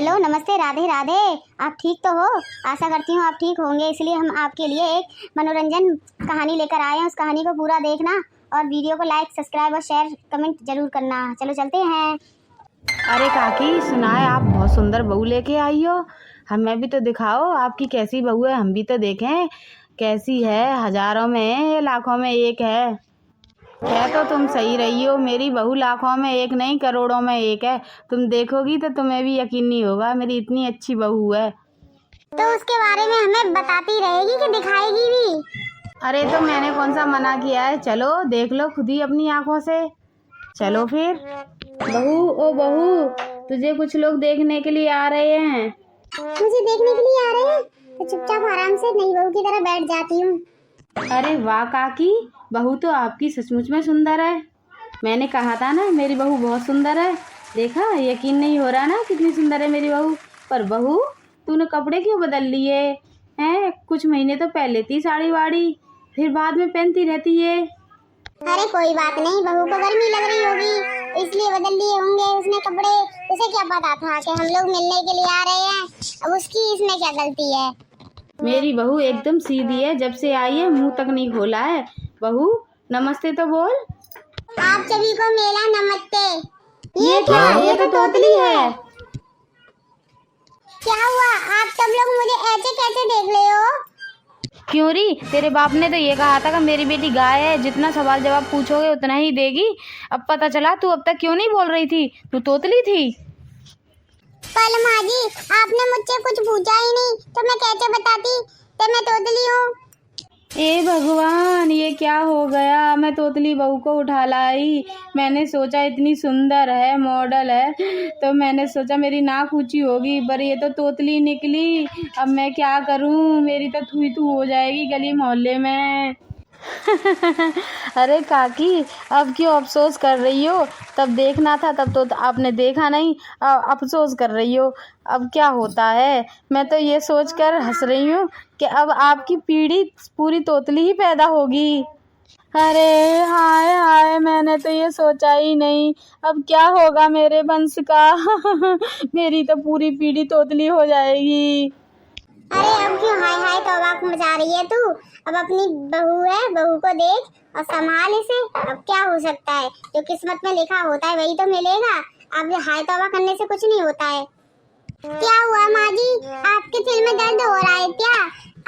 Hello, नमस्ते, राधे राधे। आप ठीक तो हो? आशा करती हूँ आप ठीक होंगे, इसलिए हम आपके लिए एक मनोरंजन कहानी लेकर आए हैं। उस कहानी को पूरा देखना और वीडियो को लाइक, सब्सक्राइब और शेयर कमेंट जरूर करना। चलो चलते हैं। अरे काकी, सुना है आप बहुत सुंदर बहू लेके आई हो। हमें भी तो दिखाओ आपकी कैसी बहू है, हम भी तो देखें कैसी है। हजारों में है, लाखों में एक है। कह तो तुम सही रही हो, मेरी बहू लाखों में एक नहीं करोड़ों में एक है। तुम देखोगी तो तुम्हें भी यकीन नहीं होगा, मेरी इतनी अच्छी बहू है। तो उसके बारे में हमें बताती रहेगी कि दिखाएगी भी? अरे तो मैंने कौन सा मना किया है, चलो देख लो खुद ही अपनी आंखों से। चलो फिर। बहू, ओ बहू, तुझे कुछ लोग देखने के लिए आ रहे हैं। मुझे देखने के लिए आ रहे हैं तो चुपचाप आराम से नई बहू की तरह बैठ जाती हूँ। अरे वाह काकी, बहू तो आपकी सचमुच में सुंदर है। मैंने कहा था ना मेरी बहू बहुत सुंदर है। देखा, यकीन नहीं हो रहा ना कितनी सुंदर है मेरी बहू। पर बहू, तूने कपड़े क्यों बदल लिए हैं? कुछ महीने तो पहले थी साड़ी वाड़ी, फिर बाद में पहनती रहती है। अरे कोई बात नहीं, बहू को गर्मी लग रही होगी इसलिए बदल लिए होंगे उसने कपड़े। उसे क्या पता था कि हम लोग मिलने के लिए आ रहे हैं? अब उसकी इसमें क्या गलती है? मेरी बहू एकदम सीधी है, जब से आई है मुंह तक नहीं खोला है। बहू, नमस्ते तो बोल। आप सभी को मेरा नमस्ते। ये क्या? ये तो तोतली है। क्या हुआ? आप सब लोग मुझे ऐसे कैसे देख रहे हो? क्यों री, तेरे बाप ने तो ये कहा था कि मेरी बेटी गाय है, जितना सवाल जवाब पूछोगे उतना ही देगी। अब पता चला तू अब तक क्यों नहीं बोल रही थी, तू तोतली थी। कल माँ जी, आपने मुझसे कुछ पूछा ही नहीं तो मैं कैसे बताती कि मैं तोतली हूँ? ए भगवान, ये क्या हो गया। मैं तोतली बहू को उठा लाई। मैंने सोचा इतनी सुंदर है, मॉडल है, तो मैंने सोचा मेरी नाक ऊंची होगी, पर ये तो तोतली निकली। अब मैं क्या करूं, मेरी तो थुई थू हो जाएगी गली मोहल्ले में। अरे काकी, अब क्यों अफसोस कर रही हो? तब देखना था, तब तो आपने देखा नहीं, अब अफसोस कर रही हो। अब क्या होता है, मैं तो ये सोचकर हंस रही हूँ कि अब आपकी पीढ़ी पूरी तोतली ही पैदा होगी। अरे हाय हाय, मैंने तो ये सोचा ही नहीं। अब क्या होगा मेरे वंश का। मेरी तो पूरी पीढ़ी तोतली हो जाएगी। अरे अब क्यों हाय हाय तौबा मचा रही है तू? अब अपनी बहू है, बहू को देख और संभाल इसे। अब क्या हो सकता है, जो किस्मत में लिखा होता है वही तो मिलेगा। अब हाय तौबा करने से कुछ नहीं होता है। क्या हुआ माँ जी, आपके सिर में दर्द हो रहा है क्या?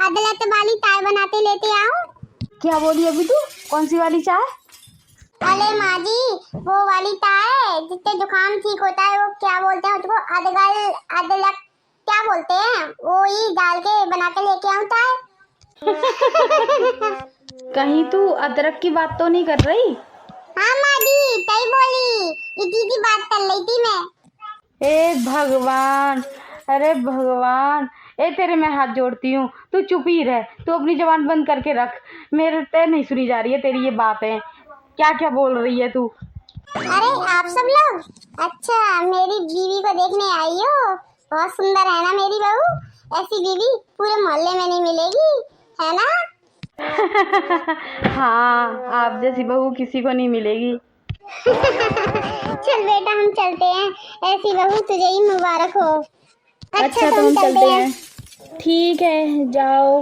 अदलत वाली चाय बनाते लेते आऊं? क्या बोली अभी तू? कौन सी वाली चाय? अरे माँ जी, वो वाली चाय जिससे जुकाम ठीक होता है, वो क्या बोलते हैं उसको? अदलक क्या बोलते हैं? वो ही डाल के बना के लेके आऊं चाय। कहीं तू अदरक की बात तो नहीं कर रही? हाँ माँ जी, सही बोली, इसी की बात कर रही थी मैं। ए भगवान, अरे भगवान, ए तेरे मैं हाथ जोड़ती हूँ, तू चुप ही रह, तू अपनी जबान बंद करके रख। मेरे ते नहीं सुनी जा रही है तेरी ये बातें। क्या क्या बोल रही है तू? अरे आप सब लोग, अच्छा मेरी बीवी को देखने आई हो? बहुत सुंदर है ना मेरी बहू? ऐसी बीवी पूरे मोहल्ले में नहीं मिलेगी, है ना? हाँ, आप जैसी बहू किसी को नहीं मिलेगी। चल बेटा हम चलते हैं, ऐसी बहू तुझे ही मुबारक हो। अच्छा तो हम चलते हैं। ठीक है, जाओ।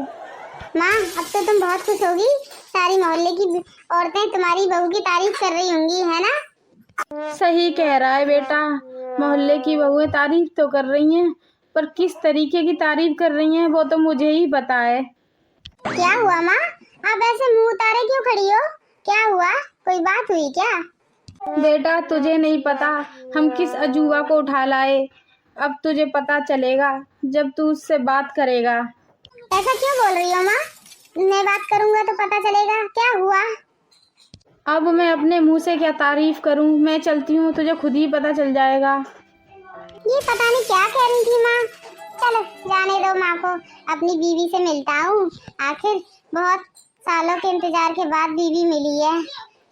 माँ, अब तो तुम बहुत खुश होगी, सारी मोहल्ले की औरतें तुम्हारी बहू की तारीफ कर रही होंगी, है ना? सही कह रहा है बेटा, मोहल्ले की बहुएं तारीफ तो कर रही हैं, पर किस तरीके की तारीफ कर रही हैं वो तो मुझे ही पता है। क्या हुआ माँ, आप ऐसे मुंह उतारे क्यों खड़ी हो? क्या हुआ, कोई बात हुई क्या? बेटा तुझे नहीं पता हम किस अजूबा को उठा लाए। अब तुझे पता चलेगा जब तू उससे बात करेगा। ऐसा क्यों बोल रही हो माँ? मैं बात करूंगा तो पता चलेगा, क्या हुआ? अब मैं अपने मुंह से क्या तारीफ करूं, मैं चलती हूँ, तुझे खुद ही पता चल जाएगा। ये पता नहीं क्या कह रही थी माँ। चलो जाने दो माँ को, अपनी बीवी से मिलता हूँ। आखिर बहुत सालों के इंतजार के बाद बीवी मिली है,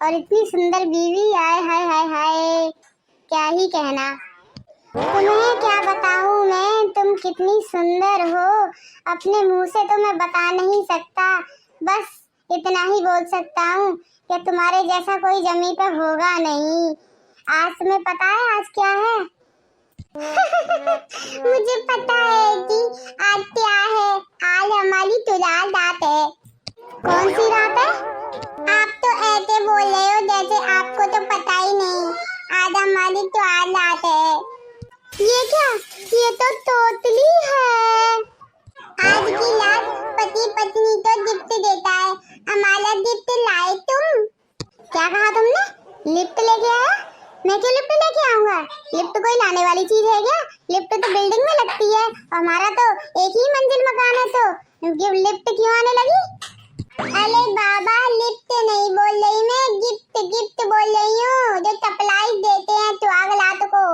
और इतनी सुंदर बीवी, आए हाय हाय हाय, क्या ही कहना। तुम्हें क्या बताऊँ मैं, तुम कितनी सुंदर हो, अपने मुंह से तो मैं बता नहीं सकता। बस इतना ही बोल सकता हूँ कि तुम्हारे जैसा कोई जमीन पर होगा नहीं। आज तुम्हें पता है आज क्या है? मुझे पता है कि आज क्या है? आज हमारी तुलाल रात है। कौन सी रात है? आप तो ऐसे बोल रहे हो जैसे आपको तो पता ही नहीं। आज हमारी तुलाल रात है। ये क्या? ये तो तोतली है। आज की रात पति पत्नी तो गिफ्ट देता है। हमारा गिफ्ट लाए तुम? क्या कहा तुमने? लिफ्ट लेके आया? मैं क्यों लिफ्ट लेके आऊंगा? लिफ्ट कोई लाने वाली चीज है क्या? लिफ्ट तो बिल्डिंग में लगती है। हमारा तो एक ही मंजिल मकान है, तो लिफ्ट क्यों आने लगी? अरे बाबा, लिफ्ट नहीं बोल रही मैं, गिफ्ट गिफ्ट बोल रही हूँ, जो सप्लाई देते हैं सुहागरात को।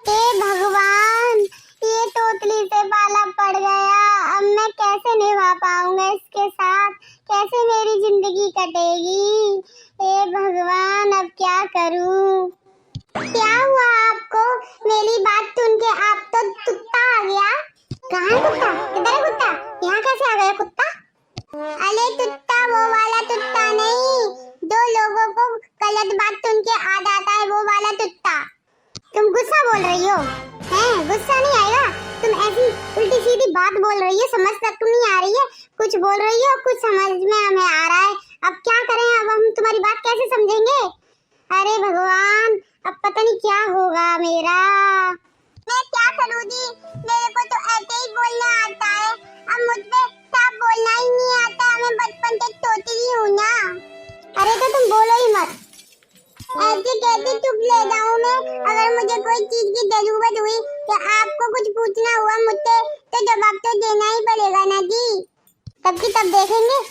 हे भगवान, ये तोतली से पाला पड़ गया। अब मैं कैसे निभा पाऊंगा इसके साथ? कैसे मेरी जिंदगी कटेगी? हे भगवान, अब क्या करूं? क्या हुआ आपको? मेरी बात सुन के आप तो कुत्ता आ गया। कहाँ है कुत्ता? किधर है कुत्ता? यहाँ कैसे आ गया कुत्ता? अरे कुत्ता वो वाला कुत्ता नहीं, जो लोगों को गलत बात सुन के आ जाता है, वो वाला कुत्ता। तुम गुस्सा बोल रही हो? हैं? गुस्सा नहीं आएगा? तुम ऐसी उल्टी सीधी बात बोल रही हो, समझ तक तुम नहीं आ रही है। कुछ बोल रही हो, कुछ समझ में हमें आ रहा है। अब क्या करें? अब हम तुम्हारी बात कैसे समझेंगे? अरे भगवान, अब पता नहीं क्या होगा मेरा। मैं क्या करूँ दी? मेरे को तो ऐसे ही बोलना आता है। अब मुझ पे साफ बोलना ही नहीं आता। मैं बचपन से तोतली हूँ ना। अरे तो तुम बोलो ही मत। ऐसे कैसे चुप ले जाऊँ मैं? अगर मुझे कोई चीज की जरूरत हुई तो आपको कुछ पूछना हुआ मुझसे, तो जवाब तो देना ही पड़ेगा ना जी। तब की तब देखेंगे।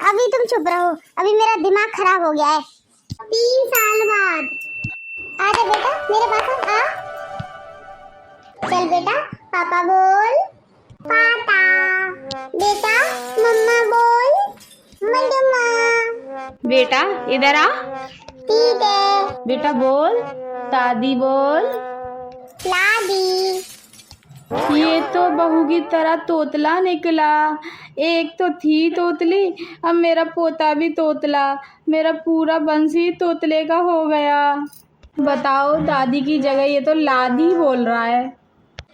अभी तुम चुप रहो, अभी मेरा दिमाग खराब हो गया है। 3 साल बाद आजा बेटा, मेरे पास आ। चल बेटा, पापा बोल। पापा। बेटा, मम्मा बोल। मम्मा। बेटा इधर आ। ठीक है। बेटा बोल। दादी बोल। लादी। ये तो बहू की तरह तोतला निकला। एक तो थी तोतली, अब मेरा पोता भी तोतला। मेरा पूरा वंश ही तोतले का हो गया। बताओ, दादी की जगह ये तो लादी बोल रहा है।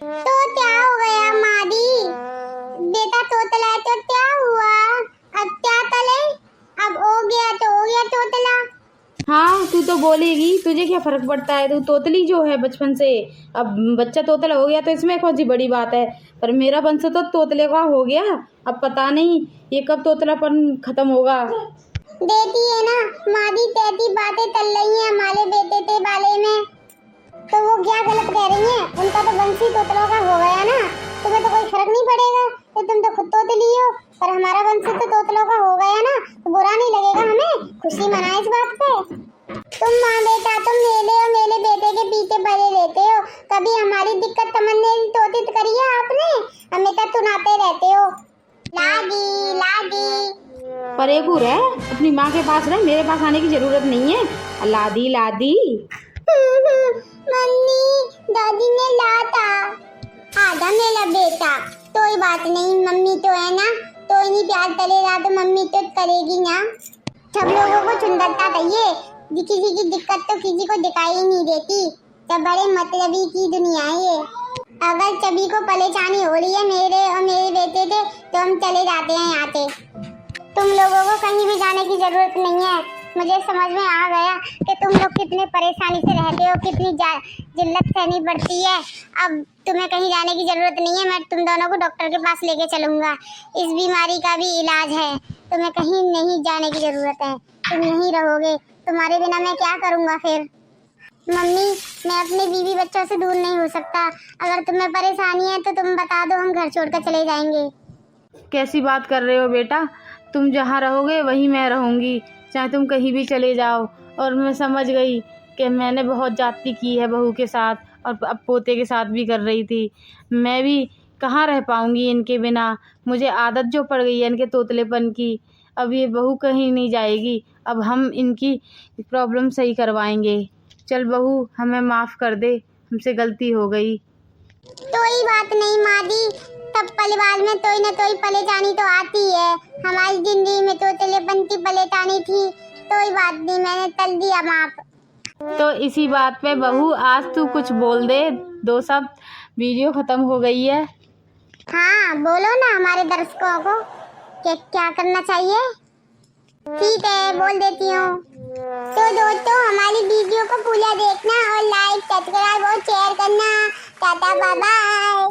तो क्या हो गया मादी? बेटा तोतला है तो क्या हुआ? अब क्या तले? अब हो गया तो हो गया तोतला। हाँ, तू तो बोलेगी, तुझे क्या फर्क पड़ता है? तू तोतली जो है बचपन से, अब बच्चा तोतला हो गया तो इसमें कौन सी बड़ी बात है? पर मेरा वंश तो तोतले का हो गया। अब पता नहीं ये कब तोतलापन खत्म होगा। देती है ना मादी, तैती बातें चल रही हैं हमारे बेटे के बारे में, तो वो क्या गलत कह रही हैं? उनका तो वंश ही तोतलों का हो गया ना। तुम्हें तो कोई फर्क नहीं पड़ेगा, तो तुम तो खुद तोतली हो। पर हमारा वंश तो तोतलों का हो गया ना, तो बुरा नहीं लगेगा हमें। खुशी मनाए इस बात पे। तुम माँ बेटा, तुम मेरे और मेरे बेटे के पीछे पड़े रहते हो। कभी हमारी दिक्कत समझने की कोशिश करी है आपने? हमें तो सुनाते रहते हो, लाडी लाडी। पर एक रह, अपनी माँ के पास रह, मेरे पास आने की जरूरत नहीं है। लादी लादी। मम्मी, दादी ने लाता। आजा मेरा बेटा, कोई बात नहीं, मम्मी तो है ना। तो नहीं प्यार करेगा तो मम्मी तो करेगी ना। सब लोगों को सुंदरता चाहिए, किसी की दिक्कत तो किसी को दिखाई ही नहीं देती। तो बड़े मतलबी की दुनिया है ये। अगर सभी को परेशानी हो रही है मेरे और मेरे बेटे से, तो हम चले जाते हैं यहाँ से। तुम लोगों को कहीं भी जाने की जरूरत नहीं है। मुझे समझ में आ गया कि तुम लोग कितने परेशानी से रहते हो, कितनी जिल्लत सहनी पड़ती है। अब तुम्हें कहीं जाने की जरूरत नहीं है। मैं तुम दोनों को डॉक्टर के पास लेके चलूंगा। इस बीमारी का भी इलाज है, तुम्हें कहीं नहीं जाने की जरूरत है। तुम यहीं रहोगे, तुम्हारे बिना मैं क्या करूँगा फिर? मम्मी, मैं अपने बीवी बच्चों से दूर नहीं हो सकता। अगर तुम्हें परेशानी है तो तुम बता दो, हम घर छोड़कर चले जाएंगे। कैसी बात कर रहे हो बेटा? तुम जहाँ रहोगे वहीं मैं रहूँगी, चाहे तुम कहीं भी चले जाओ। और मैं समझ गई कि मैंने बहुत ज्यादती की है बहू के साथ, और अब पोते के साथ भी कर रही थी। मैं भी कहाँ रह पाऊँगी इनके बिना। मुझे आदत जो पड़ गई है इनके तोतलेपन की। अब ये बहू कहीं नहीं जाएगी। अब हम इनकी प्रॉब्लम सही करवाएंगे। चल बहू, हमें माफ़ कर दे, हमसे गलती हो गई। कोई बात नहीं मादी, सब परिवार में कोई न कोई परेशानी तो आती है। हमारी जिंदगी में तोतलेपन की परेशानी थी, कोई बात नहीं, मैंने कर दिया माफ। तो इसी बात पे बहू, आज तू कुछ बोल दे, 2 शब्द। वीडियो ख़त्म हो गई है। हाँ बोलो ना हमारे दर्शकों को कि क्या करना चाहिए। ठीक है बोल देती हूँ। तो दोस्तों हमारी वीडियो को पूरा देखना और लाइक सब्सक्राइब और शेयर करना। Tata bye bye.